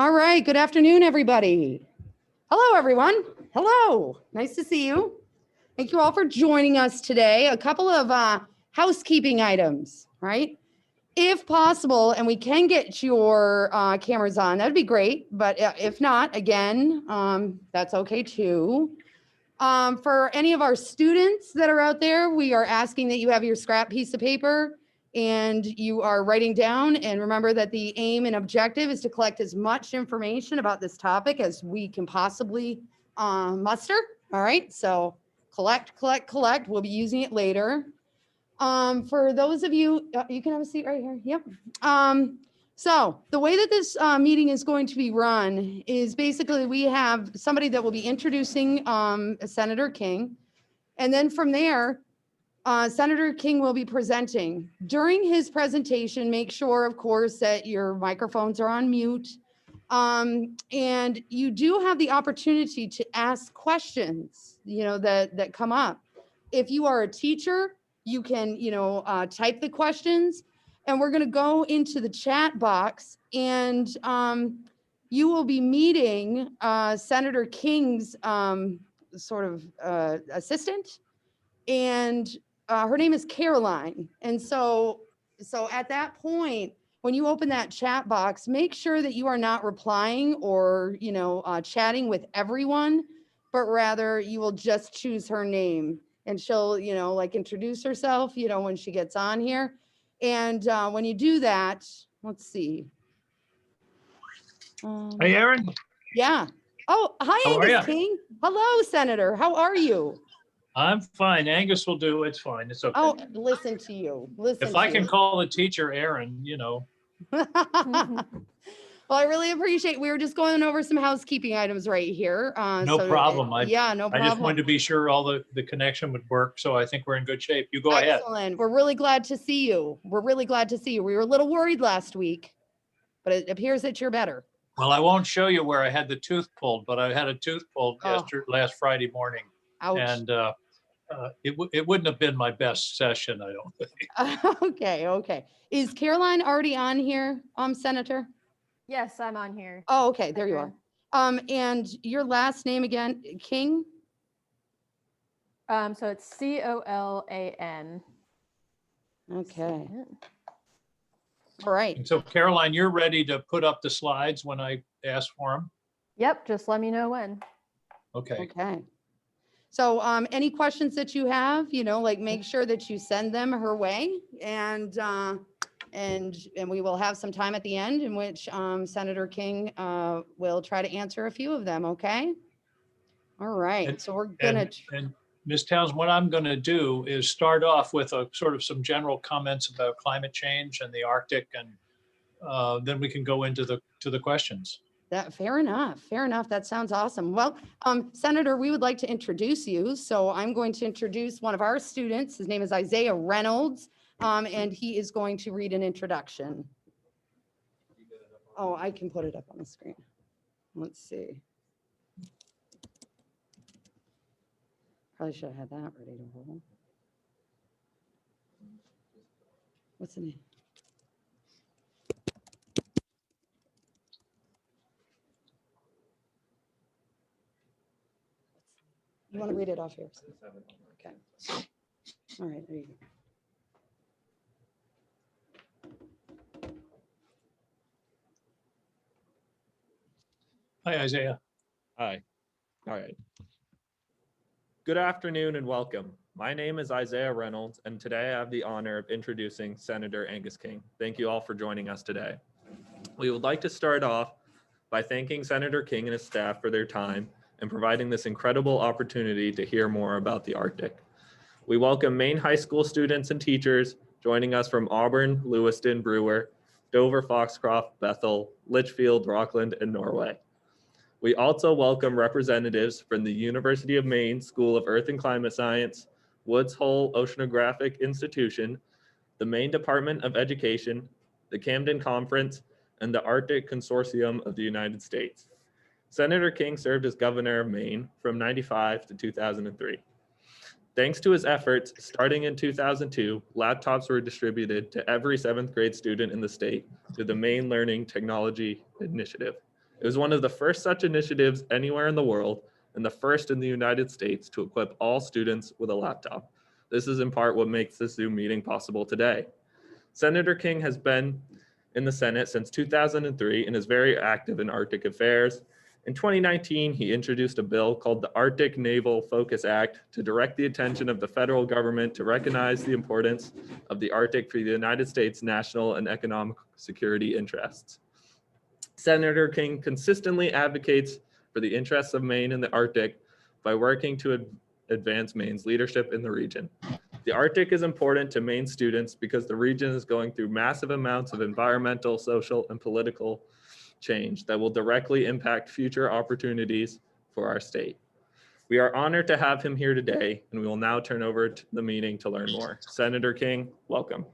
All right, good afternoon, everybody. Hello, everyone. Hello, nice to see you. Thank you all for joining us today. A couple of housekeeping items, right? If possible, and we can get your cameras on, that'd be great. But if not, again, that's okay too. For any of our students that are out there, we are asking that you have your scrap piece of paper and you are writing down. And remember that the aim and objective is to collect as much information about this topic as we can possibly muster. All right, so collect. We'll be using it later. For those of you, you can have a seat right here. Yep. So the way that this meeting is going to be run is basically we have somebody that will be introducing Senator King. And then from there, Senator King will be presenting. During his presentation, make sure, of course, that your microphones are on mute. And you do have the opportunity to ask questions, that come up. If you are a teacher, you can, type the questions, and we're going to go into the chat box, and you will be meeting Senator King's sort of assistant, and her name is Caroline. And so at that point, when you open that chat box, make sure that you are not replying or, chatting with everyone, but rather you will just choose her name. And she'll, introduce herself, when she gets on here. And when you do that, let's see. Hey, Aaron. Yeah. Oh, hi, How are Angus ya? King. Hello, Senator. How are you? I'm fine. Angus will do. It's fine. It's okay. Oh, listen to you. If I can call a teacher Aaron, Well, I really appreciate. We were just going over some housekeeping items right here. No problem. No problem. I just wanted to be sure all the connection would work. So I think we're in good shape. You go ahead. Excellent. We're really glad to see you. We were a little worried last week, but it appears that you're better. Well, I won't show you where I had the tooth pulled, but I had a tooth pulled last Friday morning. Ouch. And it wouldn't have been my best session, I don't think. Okay. Is Caroline already on here, Senator? Yes, I'm on here. Oh, okay. There you are. And your last name again, King? So it's Colan. Okay. All right. And so Caroline, you're ready to put up the slides when I ask for them? Yep, just let me know when. Okay. So any questions that you have, make sure that you send them her way, and we will have some time at the end in which Senator King will try to answer a few of them. Okay. All right. So we're gonna. And Ms. Towns, what I'm going to do is start off with a sort of some general comments about climate change and the Arctic, and then we can go into the questions. Fair enough. That sounds awesome. Well, Senator, we would like to introduce you. So I'm going to introduce one of our students. His name is Isaiah Reynolds, and he is going to read an introduction. Oh, I can put it up on the screen. Let's see. Probably should have had that ready to roll. What's the name? You want to read it off here? Okay. All right, there you go. Hi, Isaiah. Hi. All right. Good afternoon and welcome. My name is Isaiah Reynolds, and today I have the honor of introducing Senator Angus King. Thank you all for joining us today. We would like to start off by thanking Senator King and his staff for their time and providing this incredible opportunity to hear more about the Arctic. We welcome Maine High School students and teachers joining us from Auburn, Lewiston, Brewer, Dover, Foxcroft, Bethel, Litchfield, Rockland, and Norway. We also welcome representatives from the University of Maine School of Earth and Climate Science, Woods Hole Oceanographic Institution, the Maine Department of Education, the Camden Conference, and the Arctic Consortium of the United States. Senator King served as governor of Maine from 1995 to 2003. Thanks to his efforts, starting in 2002, laptops were distributed to every 7th grade student in the state through the Maine Learning Technology Initiative. It was one of the first such initiatives anywhere in the world and the first in the United States to equip all students with a laptop. This is in part what makes this Zoom meeting possible today. Senator King has been in the Senate since 2003 and is very active in Arctic affairs. In 2019, he introduced a bill called the Arctic Naval Focus Act to direct the attention of the federal government to recognize the importance of the Arctic for the United States' national and economic security interests. Senator King consistently advocates for the interests of Maine in the Arctic by working to advance Maine's leadership in the region. The Arctic is important to Maine students because the region is going through massive amounts of environmental, social, and political change that will directly impact future opportunities for our state. We are honored to have him here today, and we will now turn over to the meeting to learn more. Senator King, welcome.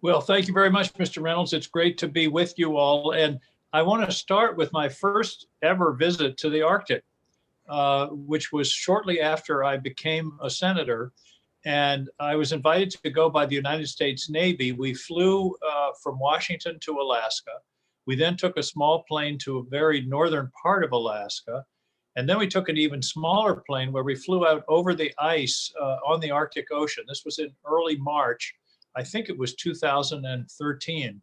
Well, thank you very much, Mr. Reynolds. It's great to be with you all. And I want to start with my first ever visit to the Arctic, which was shortly after I became a senator. And I was invited to go by the United States Navy. We flew from Washington to Alaska. We then took a small plane to a very northern part of Alaska. And then we took an even smaller plane where we flew out over the ice on the Arctic Ocean. This was in early March. I think it was 2013.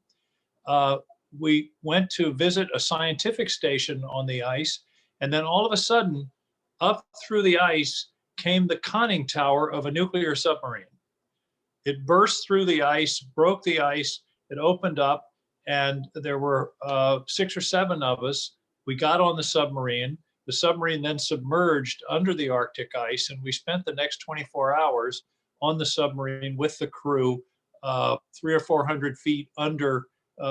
We went to visit a scientific station on the ice. And then all of a sudden, up through the ice came the conning tower of a nuclear submarine. It burst through the ice, broke the ice, it opened up, and there were 6 or 7 of us. We got on the submarine. The submarine then submerged under the Arctic ice, and we spent the next 24 hours on the submarine with the crew 300 or 400 feet under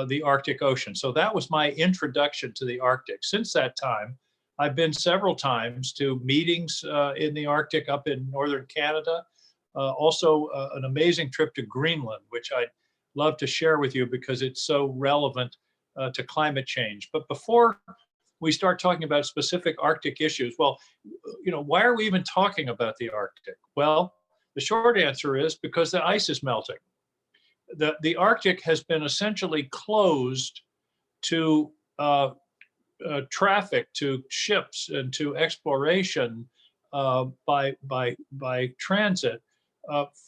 the Arctic Ocean. So that was my introduction to the Arctic. Since that time, I've been several times to meetings in the Arctic up in northern Canada. Also an amazing trip to Greenland, which I'd love to share with you because it's so relevant to climate change. But before we start talking about specific Arctic issues, well, why are we even talking about the Arctic? Well, the short answer is because the ice is melting. The Arctic has been essentially closed to traffic, to ships, and to exploration by transit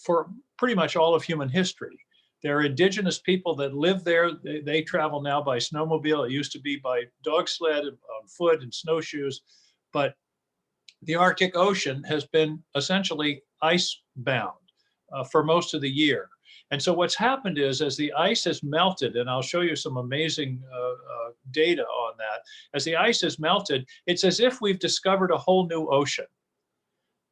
for pretty much all of human history. There are indigenous people that live there. They travel now by snowmobile. It used to be by dog sled, on foot, and snowshoes. But the Arctic Ocean has been essentially ice-bound for most of the year. And so what's happened is, as the ice has melted, and I'll show you some amazing data on that, as the ice has melted, it's as if we've discovered a whole new ocean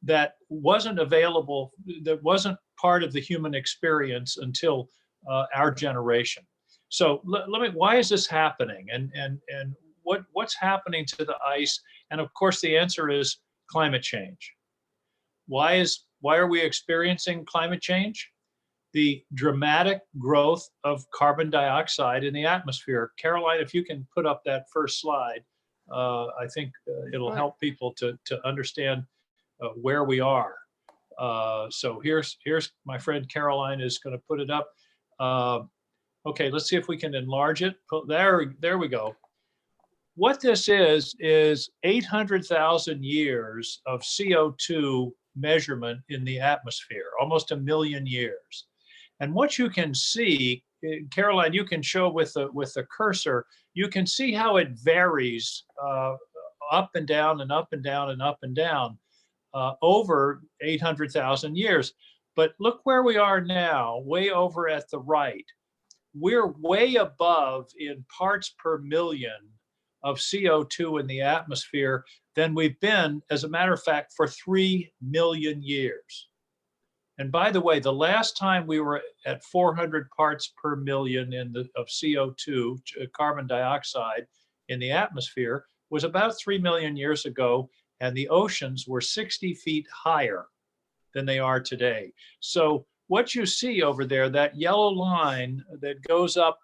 that wasn't available, that wasn't part of the human experience until our generation. So why is this happening? And what's happening to the ice? And of course, the answer is climate change. Why are we experiencing climate change? The dramatic growth of carbon dioxide in the atmosphere. Caroline, if you can put up that first slide, I think it'll help people to understand where we are. So here's my friend Caroline is going to put it up. Okay, let's see if we can enlarge it. There we go. What this is 800,000 years of CO2 measurement in the atmosphere, almost 1 million years. And what you can see, Caroline, you can show with the cursor, you can see how it varies up and down and up and down and up and down over 800,000 years. But look where we are now, way over at the right. We're way above in parts per million of CO2 in the atmosphere than we've been, as a matter of fact, for 3 million years. And by the way, the last time we were at 400 parts per million of CO2, carbon dioxide, in the atmosphere was about 3 million years ago, and the oceans were 60 feet higher than they are today. So what you see over there, that yellow line that goes up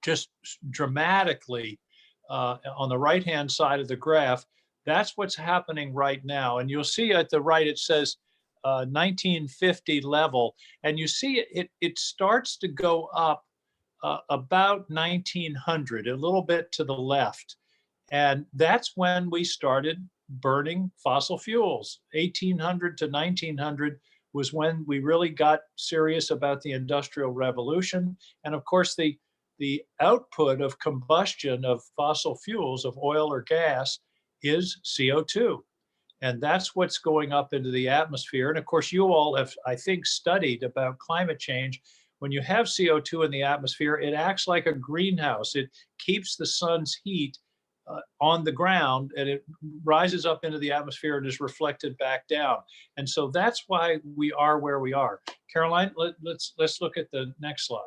just dramatically on the right-hand side of the graph, that's what's happening right now. And you'll see at the right, it says 1950 level. And you see it starts to go up about 1900, a little bit to the left. And that's when we started burning fossil fuels. 1800 to 1900 was when we really got serious about the Industrial Revolution. And of course, the output of combustion of fossil fuels, of oil or gas, is CO2. And that's what's going up into the atmosphere. And of course, you all have, I think, studied about climate change. When you have CO2 in the atmosphere, it acts like a greenhouse. It keeps the sun's heat on the ground, and it rises up into the atmosphere and is reflected back down. And so that's why we are where we are. Caroline, let's look at the next slide.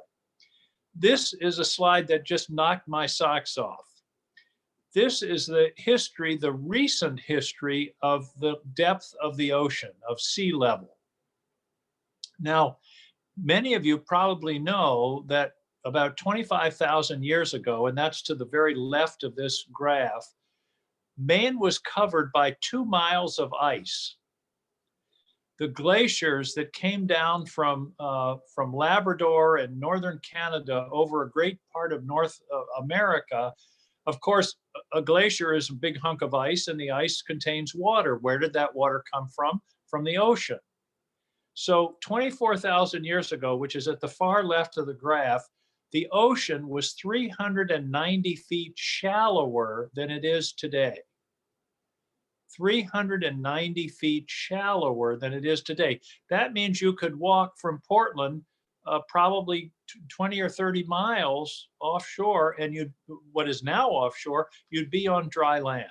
This is a slide that just knocked my socks off. This is the history, the recent history of the depth of the ocean, of sea level. Now, many of you probably know that about 25,000 years ago, and that's to the very left of this graph, Maine was covered by 2 miles of ice. The glaciers that came down from Labrador and northern Canada over a great part of North America. Of course, a glacier is a big hunk of ice, and the ice contains water. Where did that water come from? From the ocean. So 24,000 years ago, which is at the far left of the graph, the ocean was 390 feet shallower than it is today. 390 feet shallower than it is today. That means you could walk from Portland probably 20 or 30 miles offshore, and what is now offshore, you'd be on dry land.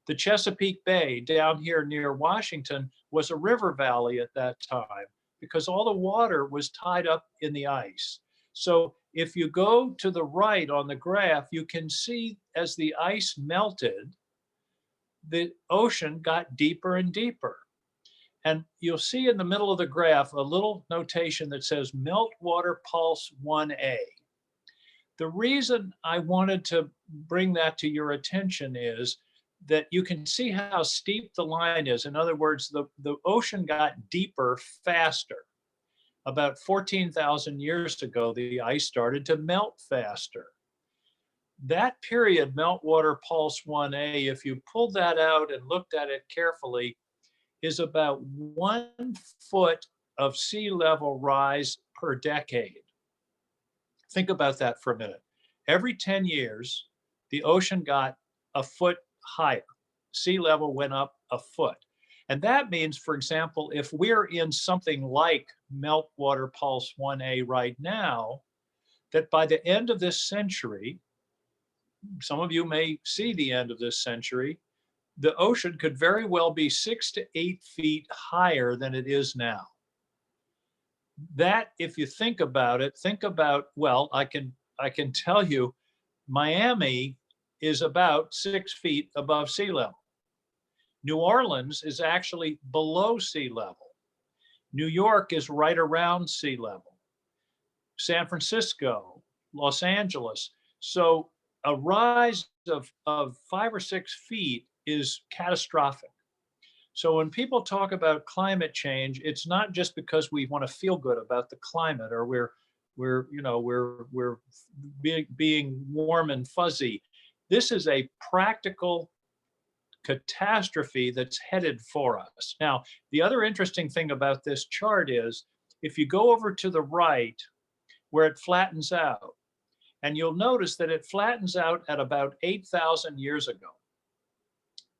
The Chesapeake Bay down here near Washington was a river valley at that time because all the water was tied up in the ice. So if you go to the right on the graph, you can see as the ice melted, the ocean got deeper and deeper. And you'll see in the middle of the graph a little notation that says meltwater pulse 1A. The reason I wanted to bring that to your attention is that you can see how steep the line is. In other words, the ocean got deeper faster. About 14,000 years ago, the ice started to melt faster. That period, meltwater pulse 1A, if you pulled that out and looked at it carefully, is about 1 foot of sea level rise per decade. Think about that for a minute. Every 10 years, the ocean got a foot higher. Sea level went up a foot. And that means, for example, if we're in something like meltwater pulse 1A right now, that by the end of this century, some of you may see the end of this century, the ocean could very well be 6 to 8 feet higher than it is now. That, if you think about it, well, I can tell you, Miami is about 6 feet above sea level. New Orleans is actually below sea level. New York is right around sea level. San Francisco, Los Angeles. So a rise of 5 or 6 feet is catastrophic. So when people talk about climate change, it's not just because we want to feel good about the climate or we're being warm and fuzzy. This is a practical catastrophe that's headed for us. Now, the other interesting thing about this chart is if you go over to the right where it flattens out, and you'll notice that it flattens out at about 8,000 years ago.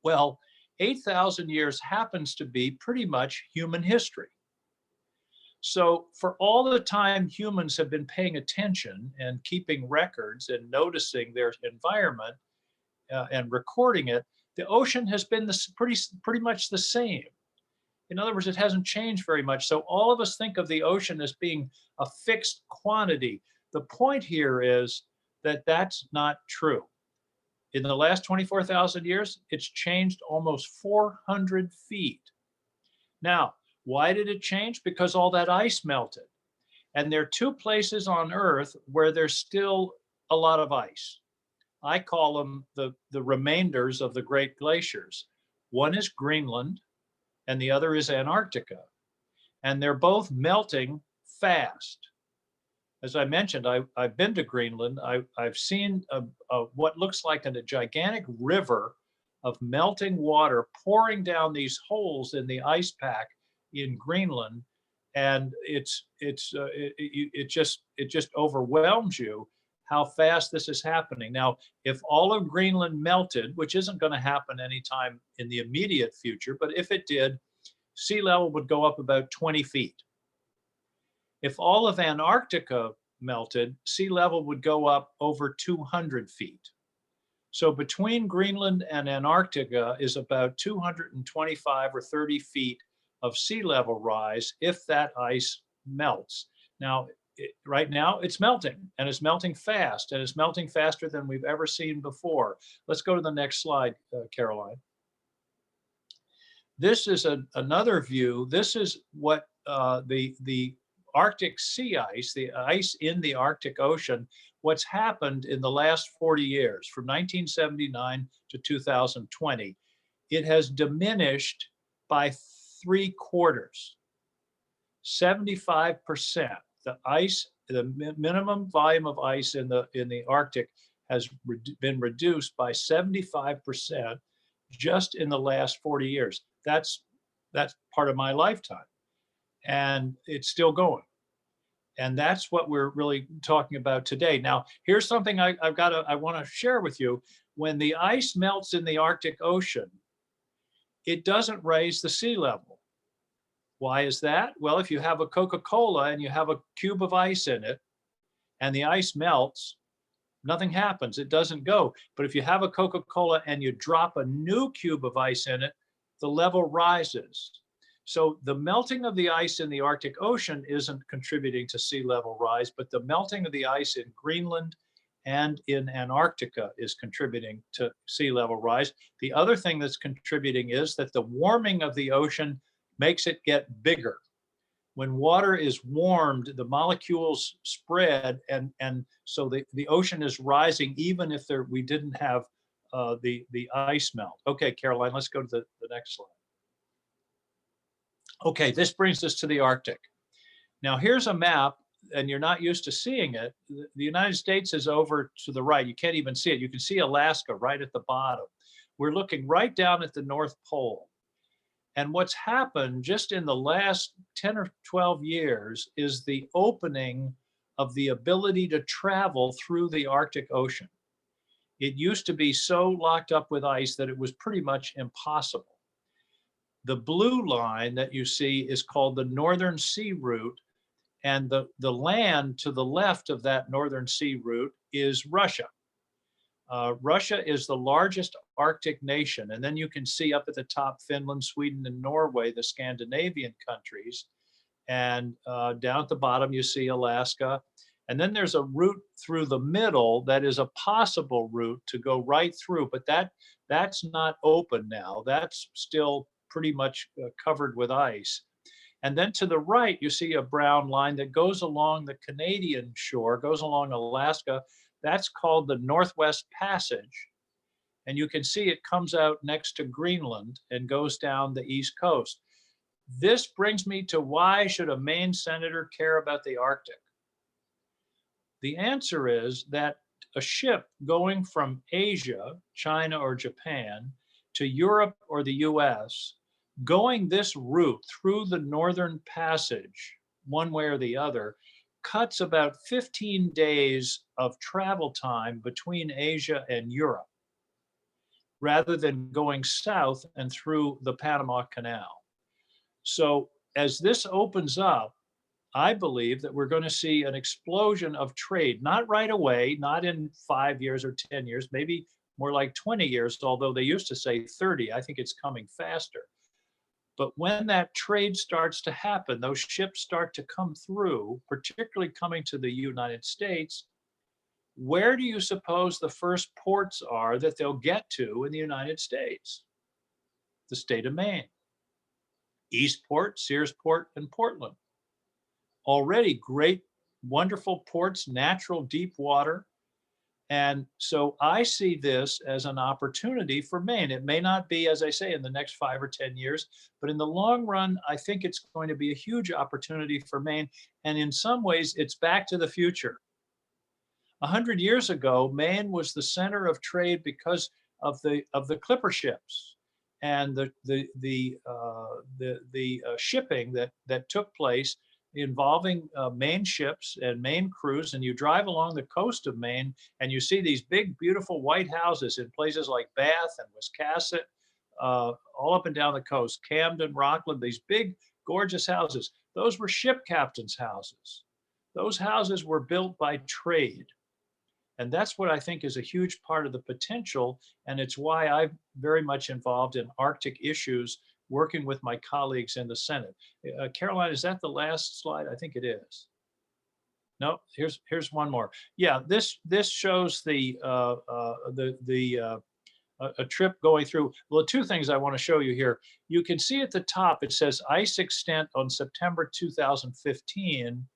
Well, 8,000 years happens to be pretty much human history. So for all the time humans have been paying attention and keeping records and noticing their environment and recording it, the ocean has been pretty much the same. In other words, it hasn't changed very much. So all of us think of the ocean as being a fixed quantity. The point here is that that's not true. In the last 24,000 years, it's changed almost 400 feet. Now, why did it change? Because all that ice melted. And there are 2 places on Earth where there's still a lot of ice. I call them the remainders of the great glaciers. One is Greenland, and the other is Antarctica. And they're both melting fast. As I mentioned, I've been to Greenland. I've seen what looks like a gigantic river of melting water pouring down these holes in the ice pack in Greenland, and it just overwhelms you how fast this is happening. Now, if all of Greenland melted, which isn't going to happen anytime in the immediate future, but if it did, sea level would go up about 20 feet. If all of Antarctica melted, sea level would go up over 200 feet. So between Greenland and Antarctica is about 225 or 30 feet of sea level rise if that ice melts. Now, right now it's melting, and it's melting fast, and it's melting faster than we've ever seen before. Let's go to the next slide, Caroline. This is another view. This is what the Arctic sea ice, the ice in the Arctic Ocean, what's happened in the last 40 years, from 1979 to 2020. It has diminished by 3/4, 75%. The ice, the minimum volume of ice in the Arctic has been reduced by 75% just in the last 40 years. That's part of my lifetime, and it's still going. And that's what we're really talking about today. Now, here's something I want to share with you. When the ice melts in the Arctic Ocean, it doesn't raise the sea level. Why is that? Well, if you have a Coca-Cola and you have a cube of ice in it, and the ice melts, nothing happens. It doesn't go. But if you have a Coca-Cola and you drop a new cube of ice in it, the level rises. So the melting of the ice in the Arctic Ocean isn't contributing to sea level rise, but the melting of the ice in Greenland and in Antarctica is contributing to sea level rise. The other thing that's contributing is that the warming of the ocean makes it get bigger. When water is warmed, the molecules spread, and so the ocean is rising even if we didn't have the ice melt. Okay, Caroline, let's go to the next slide. Okay, this brings us to the Arctic. Now here's a map, and you're not used to seeing it. The United States is over to the right. You can't even see it. You can see Alaska right at the bottom. We're looking right down at the North Pole. And what's happened just in the last 10 or 12 years is the opening of the ability to travel through the Arctic Ocean. It used to be so locked up with ice that it was pretty much impossible. The blue line that you see is called the Northern Sea Route, and the land to the left of that Northern Sea Route is Russia. Russia is the largest Arctic nation, and then you can see up at the top Finland, Sweden, and Norway, the Scandinavian countries, and down at the bottom you see Alaska. And then there's a route through the middle that is a possible route to go right through, but that's not open now. That's still pretty much covered with ice. And then to the right, you see a brown line that goes along the Canadian shore, goes along Alaska. That's called the Northwest Passage. And you can see it comes out next to Greenland and goes down the East Coast. This brings me to why should a Maine senator care about the Arctic? The answer is that a ship going from Asia, China or Japan, to Europe or the US, going this route through the Northern Passage, one way or the other, cuts about 15 days of travel time between Asia and Europe, rather than going south and through the Panama Canal. So as this opens up, I believe that we're going to see an explosion of trade, not right away, not in 5 years or 10 years, maybe more like 20 years, although they used to say 30. I think it's coming faster. But when that trade starts to happen, those ships start to come through, particularly coming to the United States, where do you suppose the first ports are that they'll get to in the United States? The state of Maine. Eastport, Searsport, and Portland. Already great, wonderful ports, natural deep water. And so I see this as an opportunity for Maine. It may not be, as I say, in the next 5 or 10 years, but in the long run, I think it's going to be a huge opportunity for Maine. And in some ways, it's back to the future. 100 years ago, Maine was the center of trade because of the clipper ships and the shipping that took place involving Maine ships and Maine crews. And you drive along the coast of Maine and you see these big, beautiful white houses in places like Bath and Wiscasset, all up and down the coast, Camden, Rockland, these big, gorgeous houses. Those were ship captains' houses. Those houses were built by trade. And that's what I think is a huge part of the potential. And it's why I'm very much involved in Arctic issues, working with my colleagues in the Senate. Caroline, is that the last slide? I think it is. No, here's one more. Yeah, this shows a trip going through. Well, two things I want to show you here. You can see at the top, it says ice extent on September 2015.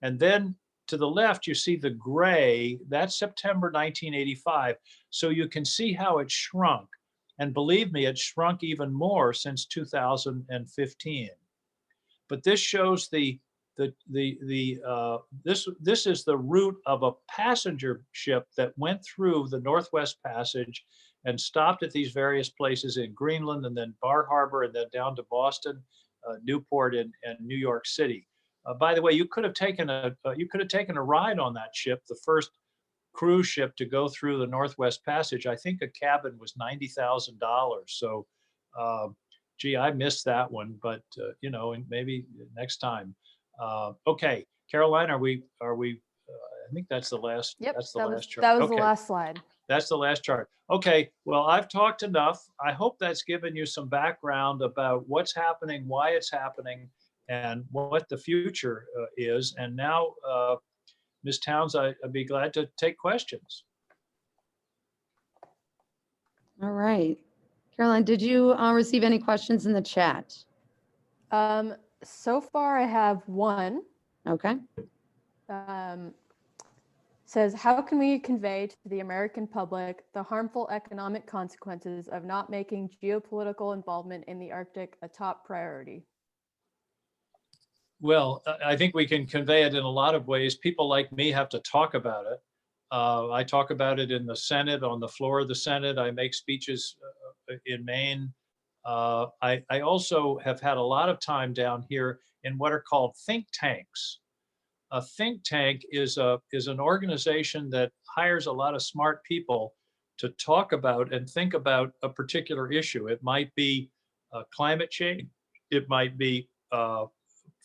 And then to the left, you see the gray, that's September 1985. So you can see how it shrunk. And believe me, it shrunk even more since 2015. But this shows this is the route of a passenger ship that went through the Northwest Passage and stopped at these various places in Greenland and then Bar Harbor and then down to Boston, Newport, and New York City. By the way, you could have taken a ride on that ship, the first cruise ship to go through the Northwest Passage. I think a cabin was $90,000. So, gee, I missed that one, but you know, and maybe next time. Okay, Caroline, are we? I think that's the last. Yep, that's the last chart. that was Okay. the last slide. That's the last chart. Okay, well, I've talked enough. I hope that's given you some background about what's happening, why it's happening, and what the future is. And now, Ms. Towns, I'd be glad to take questions. All right. Caroline, did you receive any questions in the chat? So far I have one. Okay. Says, how can we convey to the American public the harmful economic consequences of not making geopolitical involvement in the Arctic a top priority? Well, I think we can convey it in a lot of ways. People like me have to talk about it. I talk about it in the Senate, on the floor of the Senate. I make speeches in Maine. I also have had a lot of time down here in what are called think tanks. A think tank is an organization that hires a lot of smart people to talk about and think about a particular issue. It might be climate change. It might be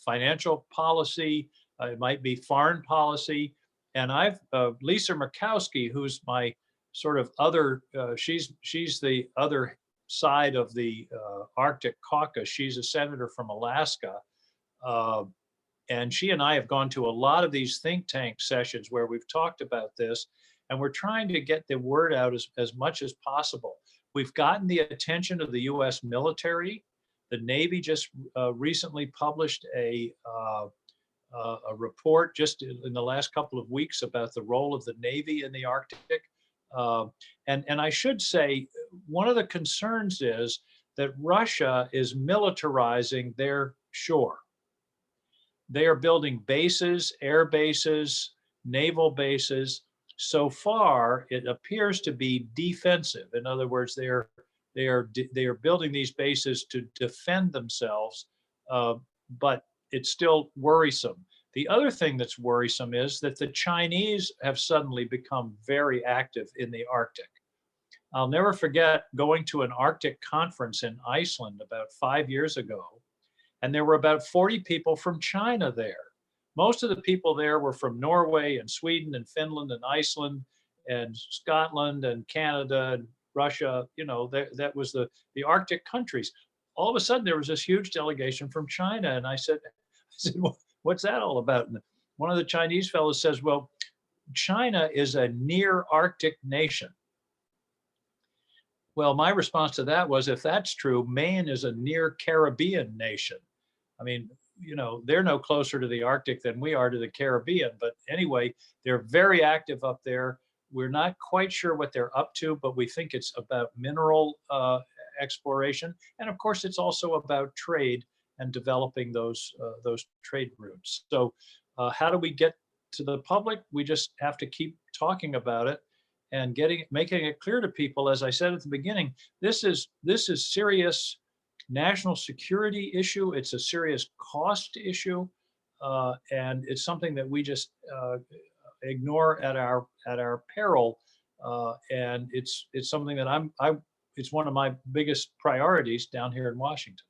financial policy. It might be foreign policy. And I've Lisa Murkowski, who's my sort of other, she's the other side of the Arctic caucus. She's a senator from Alaska. And she and I have gone to a lot of these think tank sessions where we've talked about this, and we're trying to get the word out as much as possible. We've gotten the attention of the US military. The Navy just recently published a report just in the last couple of weeks about the role of the Navy in the Arctic. And I should say, one of the concerns is that Russia is militarizing their shore. They are building bases, air bases, naval bases. So far, it appears to be defensive. In other words, they are building these bases to defend themselves, but it's still worrisome. The other thing that's worrisome is that the Chinese have suddenly become very active in the Arctic. I'll never forget going to an Arctic conference in Iceland about 5 years ago, and there were about 40 people from China there. Most of the people there were from Norway and Sweden and Finland and Iceland and Scotland and Canada and Russia. You know, that was the Arctic countries. All of a sudden, there was this huge delegation from China, and I said, well, what's that all about? And one of the Chinese fellows says, well, China is a near Arctic nation. Well, my response to that was, if that's true, Maine is a near Caribbean nation. I mean, you know, they're no closer to the Arctic than we are to the Caribbean. But anyway, they're very active up there. We're not quite sure what they're up to, but we think it's about mineral exploration. And of course, it's also about trade and developing those trade routes. So how do we get to the public? We just have to keep talking about it and making it clear to people. As I said at the beginning, this is serious national security issue. It's a serious cost issue, and it's something that we just ignore at our peril. And it's something that it's one of my biggest priorities down here in Washington.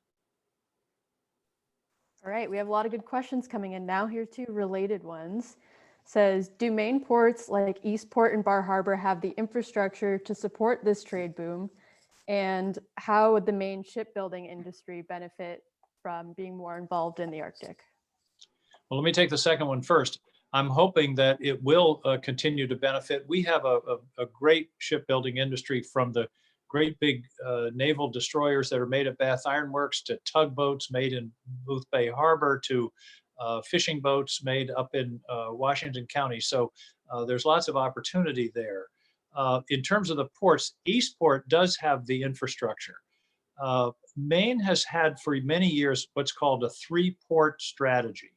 All right, we have a lot of good questions coming in now. Here two related ones. Says, do Maine ports like Eastport and Bar Harbor have the infrastructure to support this trade boom? And how would the Maine shipbuilding industry benefit from being more involved in the Arctic? Well, let me take the second one first. I'm hoping that it will continue to benefit. We have a great shipbuilding industry, from the great big naval destroyers that are made at Bath Iron Works, to tugboats made in Booth Bay Harbor, to fishing boats made up in Washington County. So there's lots of opportunity there. In terms of the ports, Eastport does have the infrastructure. Maine has had for many years what's called a 3-port strategy.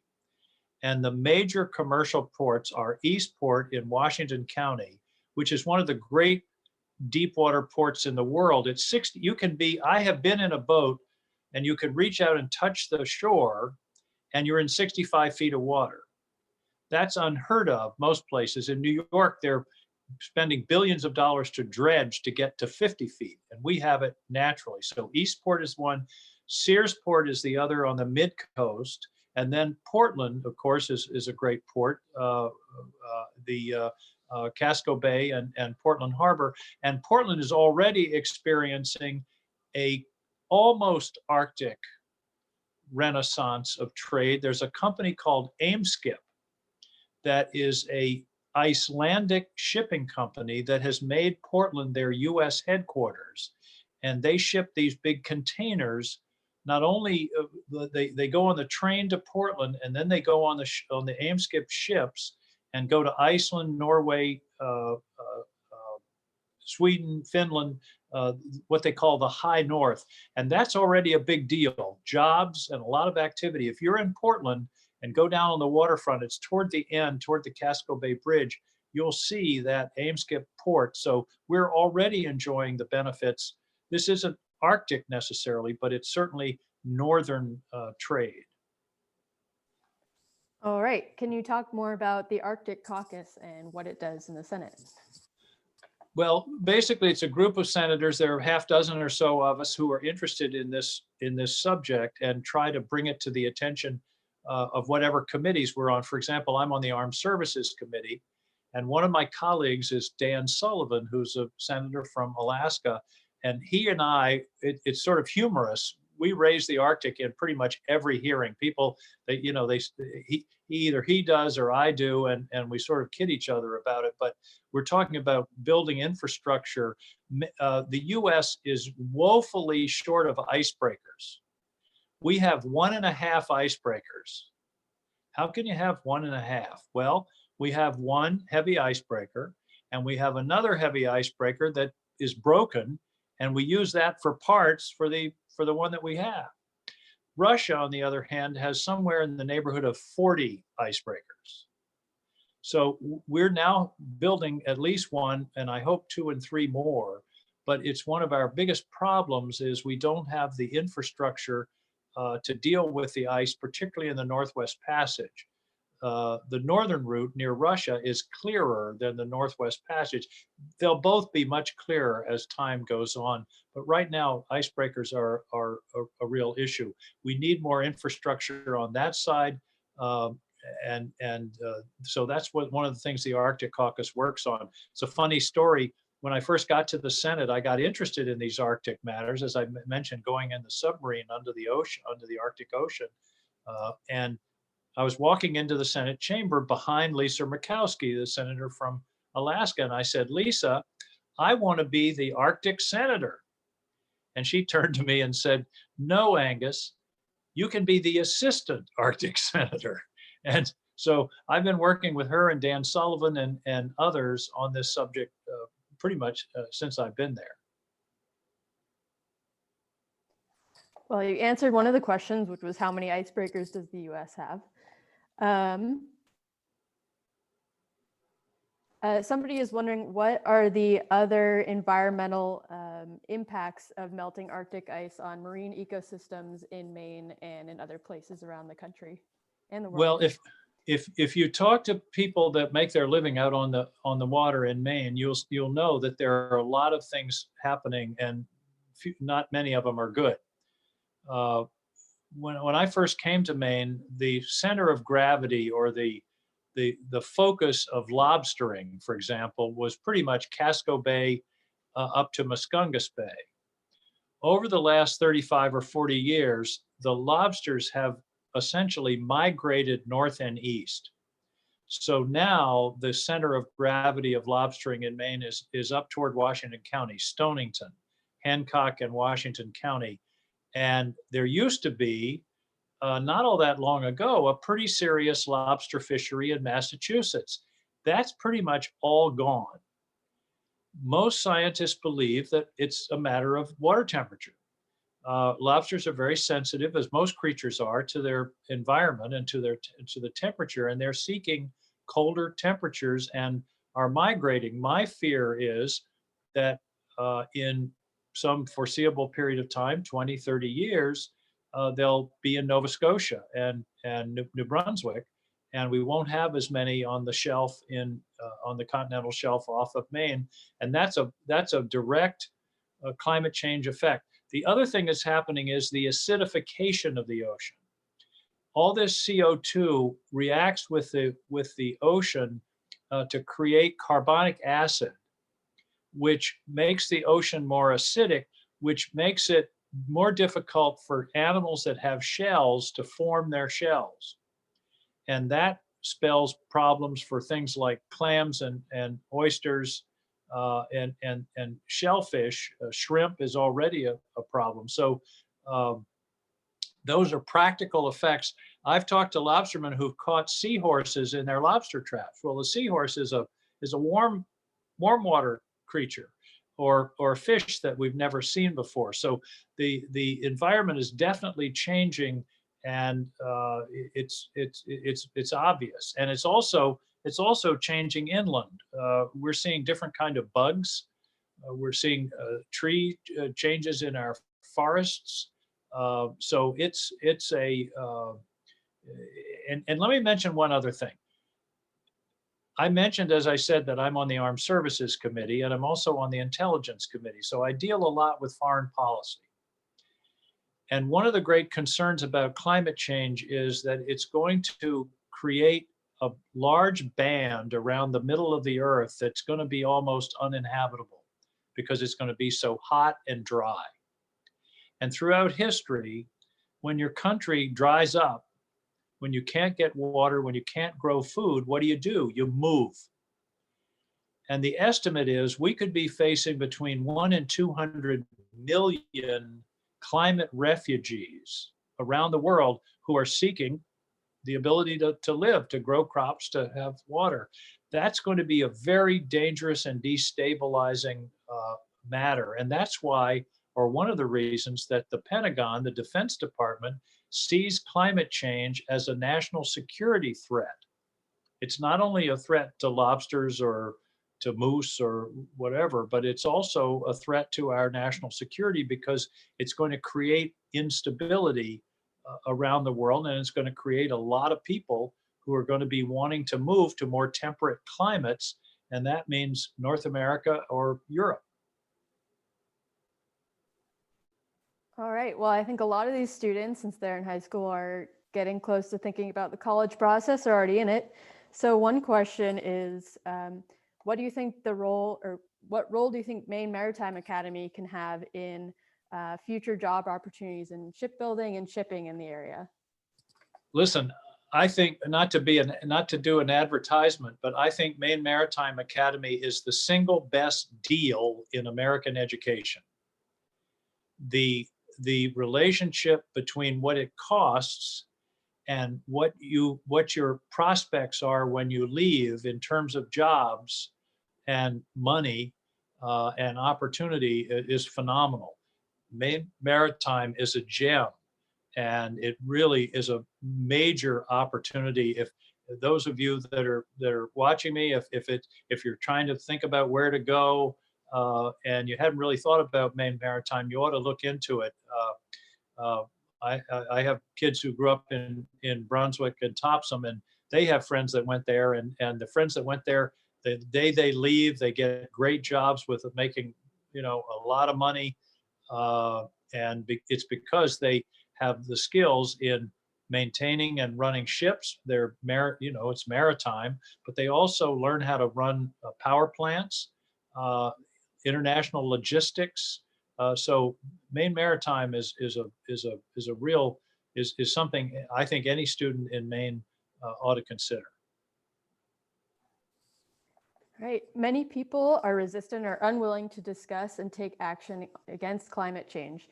And the major commercial ports are Eastport in Washington County, which is one of the great deep water ports in the world. It's 60, I have been in a boat and you can reach out and touch the shore and you're in 65 feet of water. That's unheard of most places. In New York, they're spending billions of dollars to dredge to get to 50 feet, and we have it naturally. So Eastport is one, Searsport is the other on the mid coast, and then Portland, of course, is a great port, Casco Bay and Portland Harbor. And Portland is already experiencing a almost Arctic renaissance of trade. There's a company called Ameskip that is a Icelandic shipping company that has made Portland their US headquarters. And they ship these big containers. Not only they go on the train to Portland, and then they go on the Ameskip ships and go to Iceland, Norway, Sweden, Finland, what they call the high north. And that's already a big deal. Jobs and a lot of activity. If you're in Portland and go down on the waterfront, it's toward the end, toward the Casco Bay Bridge, you'll see that Ameskip port. So we're already enjoying the benefits. This isn't Arctic necessarily, but it's certainly northern trade. All right, can you talk more about the Arctic Caucus and what it does in the Senate? Well, basically, it's a group of senators. There are half dozen or so of us who are interested in this subject and try to bring it to the attention of whatever committees we're on. For example, I'm on the Armed Services Committee, and one of my colleagues is Dan Sullivan, who's a senator from Alaska. And he and I, it's sort of humorous. We raise the Arctic in pretty much every hearing. People, either he does or I do, and we sort of kid each other about it. But we're talking about building infrastructure. The U.S. is woefully short of icebreakers. We have 1.5 icebreakers. How can you have 1.5? Well, we have one heavy icebreaker, and we have another heavy icebreaker that is broken, and we use that for parts for the one that we have. Russia, on the other hand, has somewhere in the neighborhood of 40 icebreakers. So we're now building at least one, and I hope 2 and 3 more. But it's one of our biggest problems is we don't have the infrastructure to deal with the ice, particularly in the Northwest Passage. The northern route near Russia is clearer than the Northwest Passage. They'll both be much clearer as time goes on. But right now, icebreakers are a real issue. We need more infrastructure on that side. So that's one of the things the Arctic Caucus works on. It's a funny story. When I first got to the Senate, I got interested in these Arctic matters, as I mentioned, going in the submarine under the ocean, under the Arctic Ocean. And I was walking into the Senate chamber behind Lisa Murkowski, the senator from Alaska. And I said, Lisa, I want to be the Arctic senator. And she turned to me and said, no, Angus, you can be the assistant Arctic senator. And So I've been working with her and Dan Sullivan and others on this subject pretty much since I've been there. Well, you answered one of the questions, which was how many icebreakers does the US have? Somebody is wondering, what are the other environmental impacts of melting Arctic ice on marine ecosystems in Maine and in other places around the country and the world? Well, if you talk to people that make their living out on the water in Maine, you'll know that there are a lot of things happening, and not many of them are good. When I first came to Maine, the center of gravity, or the focus of lobstering, for example, was pretty much Casco Bay up to Muscongas Bay. Over the last 35 or 40 years, the lobsters have essentially migrated north and east. So now the center of gravity of lobstering in Maine is up toward Washington County, Stonington, Hancock, and Washington County. And there used to be, not all that long ago, a pretty serious lobster fishery in Massachusetts. That's pretty much all gone. Most scientists believe that it's a matter of water temperature. Lobsters are very sensitive, as most creatures are, to their environment and to the temperature, and they're seeking colder temperatures and are migrating. My fear is that in some foreseeable period of time, 20, 30 years, they'll be in Nova Scotia and New Brunswick, and we won't have as many on the shelf on the continental shelf off of Maine, and that's a direct climate change effect. The other thing that's happening is the acidification of the ocean. All this CO2 reacts with the ocean to create carbonic acid, which makes the ocean more acidic, which makes it more difficult for animals that have shells to form their shells. And that spells problems for things like clams and oysters and shellfish. Shrimp is already a problem. So those are practical effects. I've talked to lobstermen who've caught seahorses in their lobster traps. Well, the seahorse is a warm water creature, or fish that we've never seen before. So the environment is definitely changing, and it's obvious, and it's also changing inland. We're seeing different kind of bugs. We're seeing tree changes in our forests. So it's a and let me mention one other thing. I mentioned, as I said, that I'm on the Armed Services Committee, and I'm also on the Intelligence Committee. So I deal a lot with foreign policy. And one of the great concerns about climate change is that it's going to create a large band around the middle of the earth that's going to be almost uninhabitable, because it's going to be so hot and dry. And throughout history, when your country dries up, when you can't get water, when you can't grow food, what do? You move. And the estimate is we could be facing between 1 and 200 million climate refugees around the world who are seeking the ability to live, to grow crops, to have water. That's going to be a very dangerous and destabilizing matter. And that's why, or one of the reasons, that the Pentagon, the Defense Department, sees climate change as a national security threat. It's not only a threat to lobsters or to moose or whatever, but it's also a threat to our national security, because it's going to create instability around the world, and it's going to create a lot of people who are going to be wanting to move to more temperate climates, and that means North America or Europe. All right. Well, I think a lot of these students, since they're in high school, are getting close to thinking about the college process, are already in it. So one question is, what do you think what role do you think Maine Maritime Academy can have in future job opportunities in shipbuilding and shipping in the area? Listen, I think, not to do an advertisement, but I think Maine Maritime Academy is the single best deal in American education. The relationship between what it costs and what your prospects are when you leave in terms of jobs and money and opportunity is phenomenal. Maine Maritime is a gem, and it really is a major opportunity. If those of you that are watching me, if you're trying to think about where to go and you hadn't really thought about Maine Maritime, you ought to look into it. Uh, I have kids who grew up in Brunswick and Topsom, and they have friends that went there, and the friends that went there, the day they leave, they get great jobs with making, a lot of money. And it's because they have the skills in maintaining and running ships. It's maritime, but they also learn how to run power plants, international logistics. So Maine Maritime is something I think any student in Maine ought to consider. Right. Many people are resistant or unwilling to discuss and take action against climate change.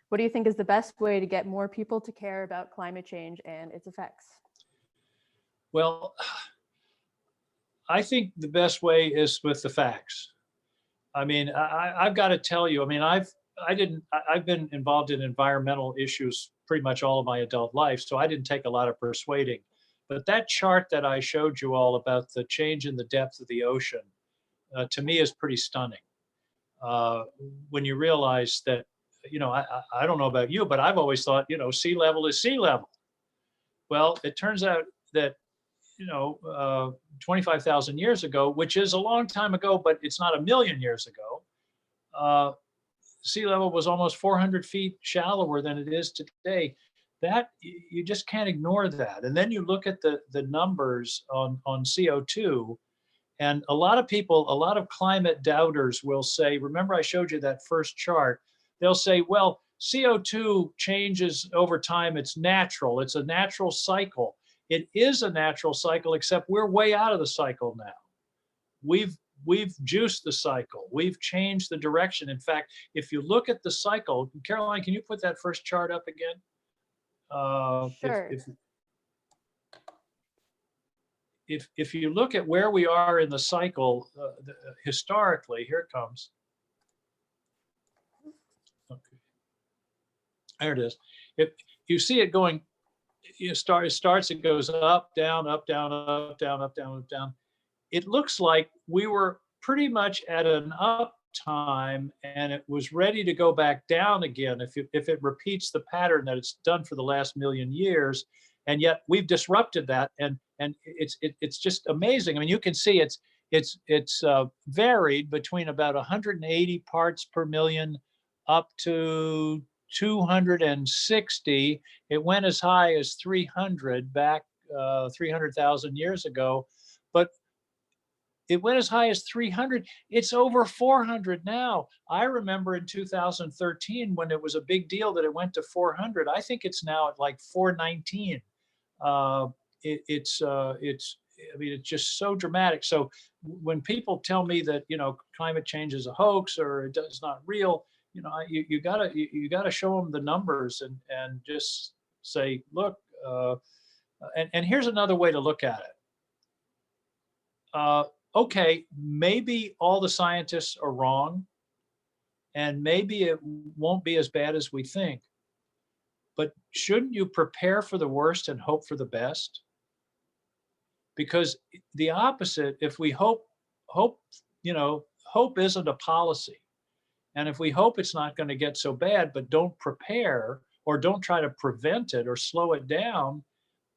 What do you think is the best way to get more people to care about climate change and its effects? Well, I think the best way is with the facts. I mean, I've got to tell you, I mean, I've been involved in environmental issues pretty much all of my adult life, so I didn't take a lot of persuading. But that chart that I showed you all about the change in the depth of the ocean, to me is pretty stunning. When you realize that, I don't know about you, but I've always thought, sea level is sea level. Well, it turns out that 25,000 years ago, which is a long time ago, but it's not a million years ago, sea level was almost 400 feet shallower than it is today. That you just can't ignore that. And then you look at the numbers on CO2, and a lot of climate doubters will say, remember I showed you that first chart, they'll say, well, CO2 changes over time, it's natural, it's a natural cycle. It is a natural cycle, except we're way out of the cycle now. We've juiced the cycle. We've changed the direction. In fact, if you look at the cycle, Caroline, can you put that first chart up again? Sure. If you look at where we are in the cycle, historically, here it comes. Okay, there it is. If you see it going, it starts, it goes up, down, up, down, up, down, up, down, up, down. It looks like we were pretty much at an up time and it was ready to go back down again if it repeats the pattern that it's done for the last million years. And yet we've disrupted that, and it's just amazing. I mean, you can see it's varied between about 180 parts per million up to 260. It went as high as 300 back 300,000 years ago, but it went as high as 300. It's over 400 now. I remember in 2013 when it was a big deal that it went to 400. I think it's now at like 419. I mean, it's just so dramatic. So when people tell me that, climate change is a hoax or it's not real, you gotta show them the numbers and just say, look, and here's another way to look at it. Okay, maybe all the scientists are wrong, and maybe it won't be as bad as we think. But shouldn't you prepare for the worst and hope for the best? Because the opposite, if we hope isn't a policy. And if we hope it's not going to get so bad, but don't prepare or don't try to prevent it or slow it down,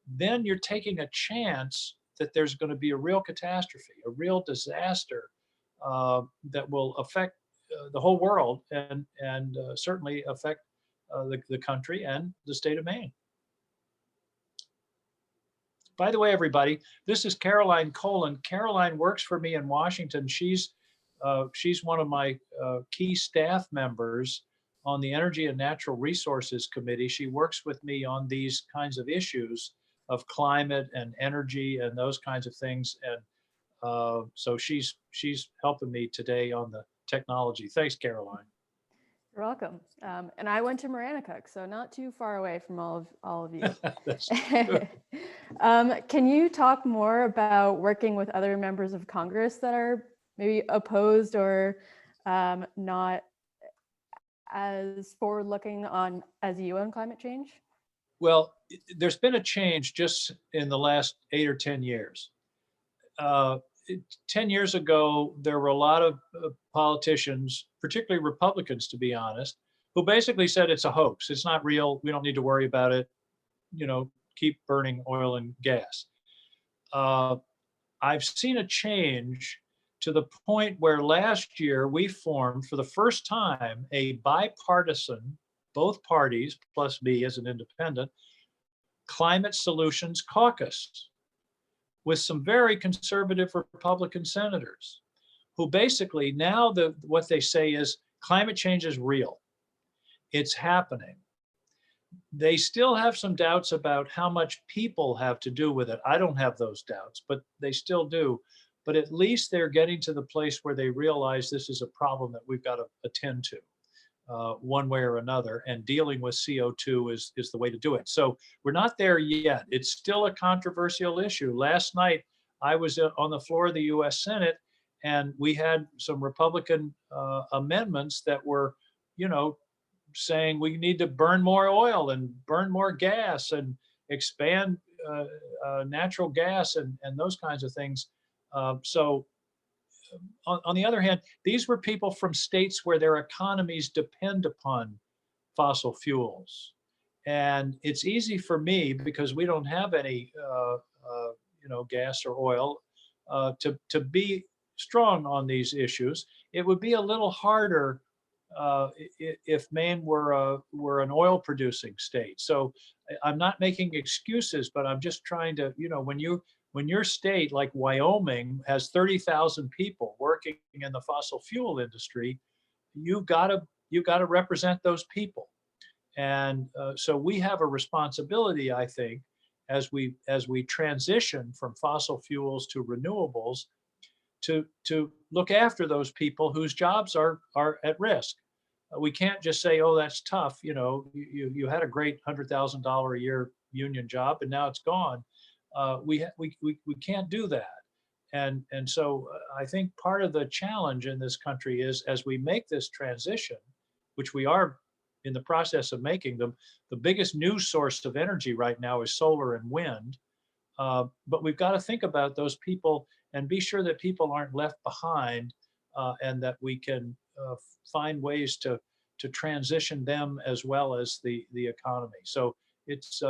then you're taking a chance that there's going to be a real catastrophe, a real disaster that will affect the whole world and certainly affect the country and the state of Maine. By the way, everybody, this is Caroline Colin. Caroline works for me in Washington. She's one of my key staff members on the Energy and Natural Resources Committee. She works with me on these kinds of issues of climate and energy and those kinds of things. And so she's helping me today on the technology. Thanks, Caroline. You're welcome. And I went to Maranacook, so not too far away from all of you. That's good. Can you talk more about working with other members of Congress that are maybe opposed or not as forward-looking on as you on climate change? Well, there's been a change just in the last 8 or 10 years. 10 years ago, there were a lot of politicians, particularly Republicans, to be honest, who basically said it's a hoax. It's not real. We don't need to worry about it. Keep burning oil and gas. I've seen a change to the point where last year we formed for the first time a bipartisan, both parties plus me as an independent, Climate Solutions Caucus with some very conservative Republican senators who basically now what they say is climate change is real. It's happening. They still have some doubts about how much people have to do with it. I don't have those doubts, but they still do. But at least they're getting to the place where they realize this is a problem that we've got to attend to one way or another, and dealing with CO2 is the way to do it. So we're not there yet. It's still a controversial issue. Last night, I was on the floor of the US Senate, and we had some Republican amendments that were, saying we need to burn more oil and burn more gas and expand natural gas and those kinds of things. So on the other hand, these were people from states where their economies depend upon fossil fuels. And it's easy for me, because we don't have any gas or oil, to be strong on these issues. It would be a little harder if Maine were an oil producing state. So I'm not making excuses, but I'm just trying to, when your state like Wyoming has 30,000 people working in the fossil fuel industry, you've got to represent those people. And so we have a responsibility, I think, as we transition from fossil fuels to renewables, to look after those people whose jobs are at risk. We can't just say, oh, that's tough. You had a great $100,000 a year union job and now it's gone. We can't do that. And so I think part of the challenge in this country is, as we make this transition, which we are in the process of making, the biggest new source of energy right now is solar and wind. But we've got to think about those people and be sure that people aren't left behind, and that we can find ways to transition them as well as the economy. So it's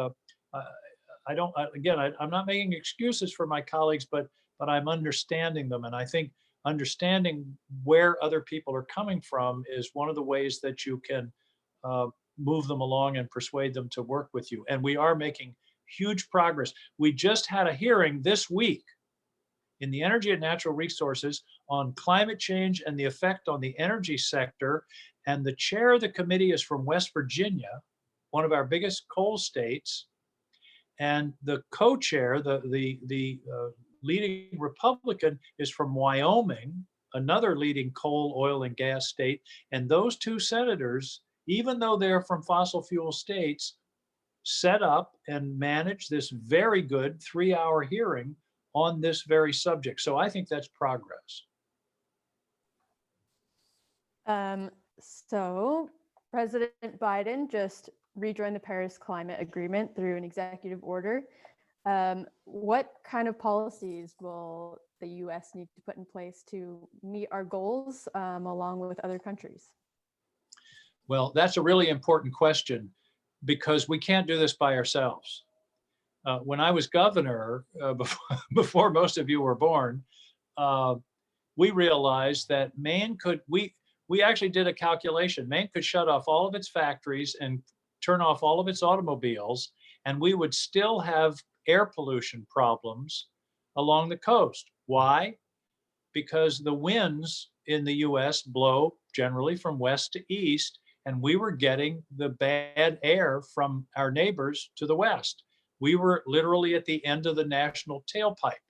I'm not making excuses for my colleagues, but I'm understanding them, and I think understanding where other people are coming from is one of the ways that you can move them along and persuade them to work with you. And we are making huge progress. We just had a hearing this week in the Energy and Natural Resources on climate change and the effect on the energy sector. And the chair of the committee is from West Virginia, one of our biggest coal states. And the co-chair, the leading Republican, is from Wyoming, another leading coal, oil, and gas state. And those two senators, even though they're from fossil fuel states, set up and managed this very good 3-hour hearing on this very subject. So I think that's progress. So President Biden just rejoined the Paris Climate Agreement through an executive order. What kind of policies will the US need to put in place to meet our goals along with other countries? Well, that's a really important question, because we can't do this by ourselves. When I was governor, before most of you were born, we realized that Maine we actually did a calculation. Maine could shut off all of its factories and turn off all of its automobiles, and we would still have air pollution problems along the coast. Why? Because the winds in the US blow generally from west to east, and we were getting the bad air from our neighbors to the west. We were literally at the end of the national tailpipe.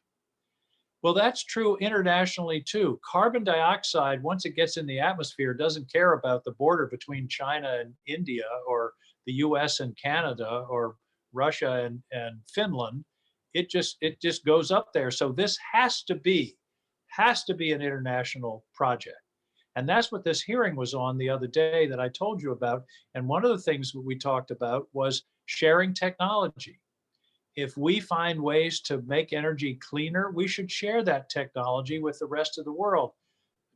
Well, that's true internationally too. Carbon dioxide, once it gets in the atmosphere, doesn't care about the border between China and India or the US and Canada or Russia and Finland. It just goes up there. So this has to be an international project. And that's what this hearing was on the other day that I told you about. And one of the things we talked about was sharing technology. If we find ways to make energy cleaner, we should share that technology with the rest of the world.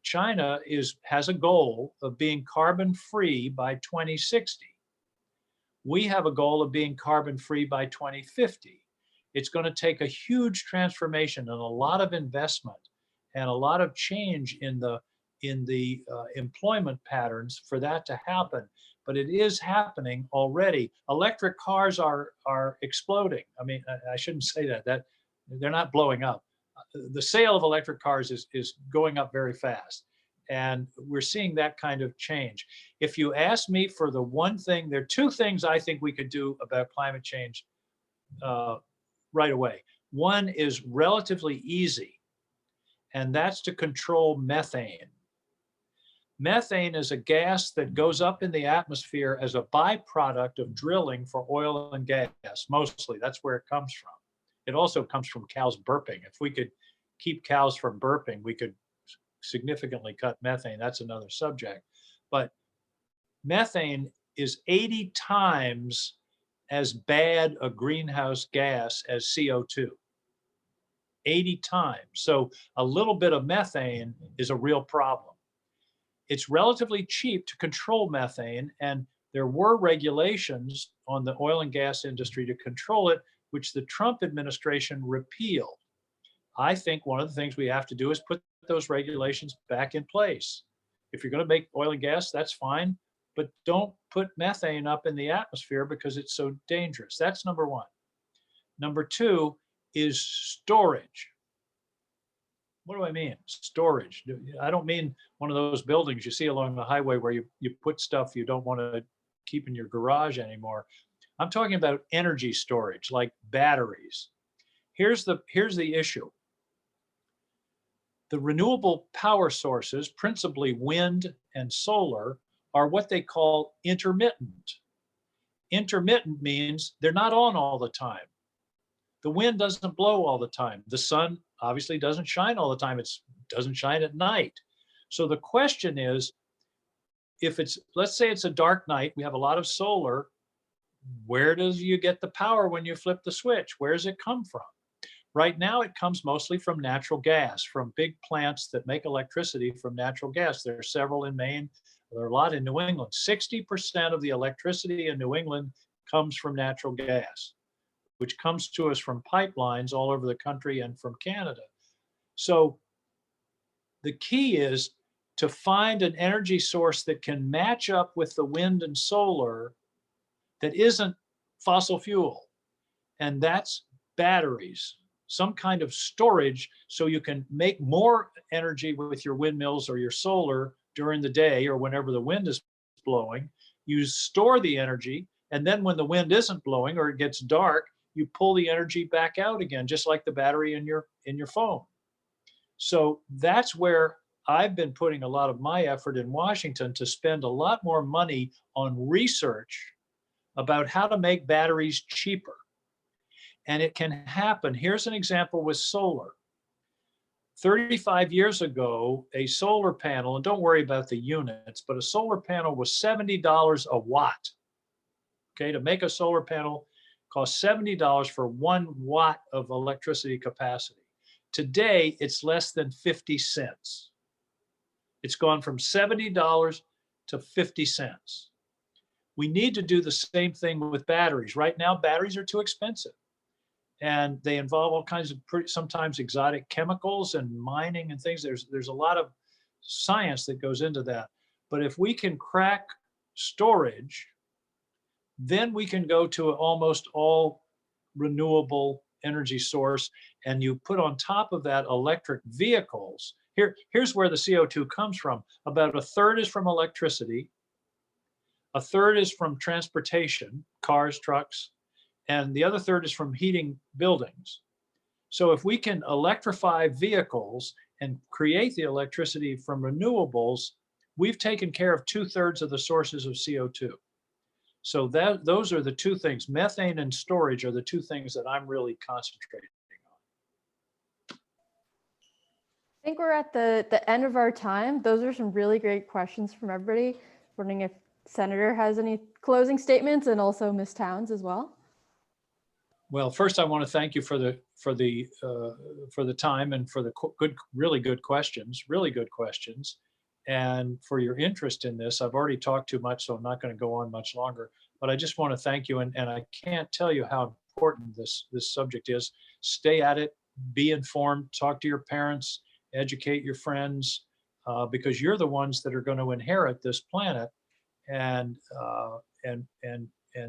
China has a goal of being carbon free by 2060. We have a goal of being carbon free by 2050. It's going to take a huge transformation and a lot of investment and a lot of change in the employment patterns for that to happen. But it is happening already. Electric cars are exploding. I mean, I shouldn't say that they're not blowing up. The sale of electric cars is going up very fast. And we're seeing that kind of change. If you ask me for the one thing, there are two things I think we could do about climate change right away. One is relatively easy, and that's to control methane. Methane is a gas that goes up in the atmosphere as a byproduct of drilling for oil and gas, mostly. That's where it comes from. It also comes from cows burping. If we could keep cows from burping, we could significantly cut methane. That's another subject. But methane is 80 times as bad a greenhouse gas as CO2. 80 times. So a little bit of methane is a real problem. It's relatively cheap to control methane, and there were regulations on the oil and gas industry to control it, which the Trump administration repealed. I think one of the things we have to do is put those regulations back in place. If you're going to make oil and gas, that's fine, but don't put methane up in the atmosphere because it's so dangerous. That's number one. Number two is storage. What do I mean? Storage. I don't mean one of those buildings you see along the highway where you put stuff you don't want to keep in your garage anymore. I'm talking about energy storage, like batteries. Here's the issue. The renewable power sources, principally wind and solar, are what they call intermittent. Intermittent means they're not on all the time. The wind doesn't blow all the time. The sun obviously doesn't shine all the time. It doesn't shine at night. So the question is, let's say it's a dark night, we have a lot of solar, where does you get the power when you flip the switch? Where does it come from? Right now, it comes mostly from natural gas, from big plants that make electricity from natural gas. There are several in Maine. There are a lot in New England. 60% of the electricity in New England comes from natural gas, which comes to us from pipelines all over the country and from Canada. So the key is to find an energy source that can match up with the wind and solar that isn't fossil fuel. And that's batteries, some kind of storage so you can make more energy with your windmills or your solar during the day or whenever the wind is blowing. You store the energy, and then when the wind isn't blowing or it gets dark, you pull the energy back out again, just like the battery in your phone. So that's where I've been putting a lot of my effort in Washington, to spend a lot more money on research about how to make batteries cheaper. And it can happen. Here's an example with solar. 35 years ago, a solar panel, and don't worry about the units, but a solar panel was $70 a watt. Okay, to make a solar panel costs $70 for 1 watt of electricity capacity. Today, it's less than 50 cents. It's gone from $70 to 50 cents. We need to do the same thing with batteries. Right now, batteries are too expensive, and they involve all kinds of sometimes exotic chemicals and mining and things. There's a lot of science that goes into that. But if we can crack storage, then we can go to almost all renewable energy source, and you put on top of that electric vehicles. Here's where the CO2 comes from. About a third is from electricity, a third is from transportation, cars, trucks, and the other third is from heating buildings. So if we can electrify vehicles and create the electricity from renewables, we've taken care of 2/3 of the sources of CO2. So those are the two things. Methane and storage are the two things that I'm really concentrating on. I think we're at the end of our time. Those are some really great questions from everybody. Wondering if Senator has any closing statements, and also Ms. Towns as well. Well, first I want to thank you for the time and for the really good questions, and for your interest in this. I've already talked too much, so I'm not going to go on much longer. But I just want to thank you, and I can't tell you how important this subject is. Stay at it, be informed, talk to your parents, educate your friends, because you're the ones that are going to inherit this planet, and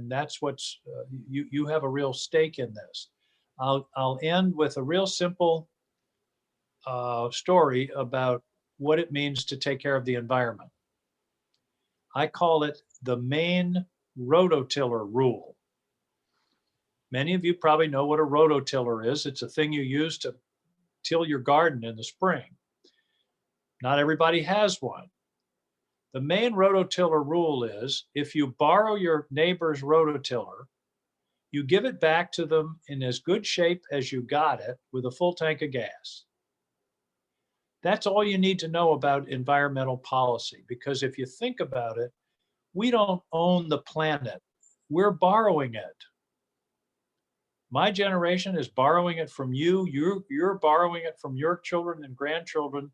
that's what's you have a real stake in this. I'll end with a real simple story about what it means to take care of the environment. I call it the Maine rototiller rule. Many of you probably know what a rototiller is. It's a thing you use to till your garden in the spring. Not everybody has one. The Maine rototiller rule is if you borrow your neighbor's rototiller, you give it back to them in as good shape as you got it with a full tank of gas. That's all you need to know about environmental policy, because if you think about it, we don't own the planet. We're borrowing it. My generation is borrowing it from you. You're borrowing it from your children and grandchildren.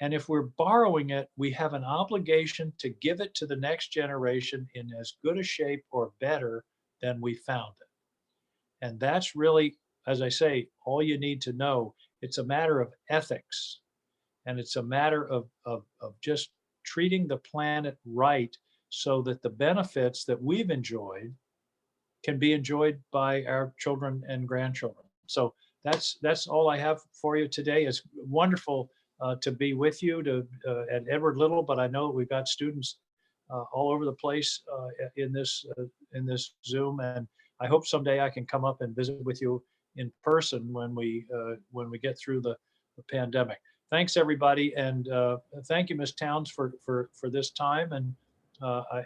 And if we're borrowing it, we have an obligation to give it to the next generation in as good a shape or better than we found it. And that's really, as I say, all you need to know. It's a matter of ethics, and it's a matter of just treating the planet right so that the benefits that we've enjoyed can be enjoyed by our children and grandchildren. So that's all I have for you today. It's wonderful to be with you at Edward Little, but I know we've got students all over the place in this Zoom, and I hope someday I can come up and visit with you in person when we get through the pandemic. Thanks everybody, and thank you, Ms. Towns, for this time, and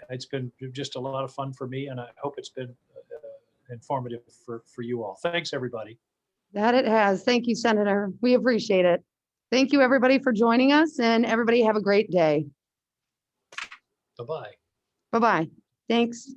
it's been just a lot of fun for me, and I hope it's been informative for you all. Thanks everybody. That it has. Thank you, Senator. We appreciate it. Thank you, everybody, for joining us, and everybody have a great day. Bye-bye. Bye-bye. Thanks.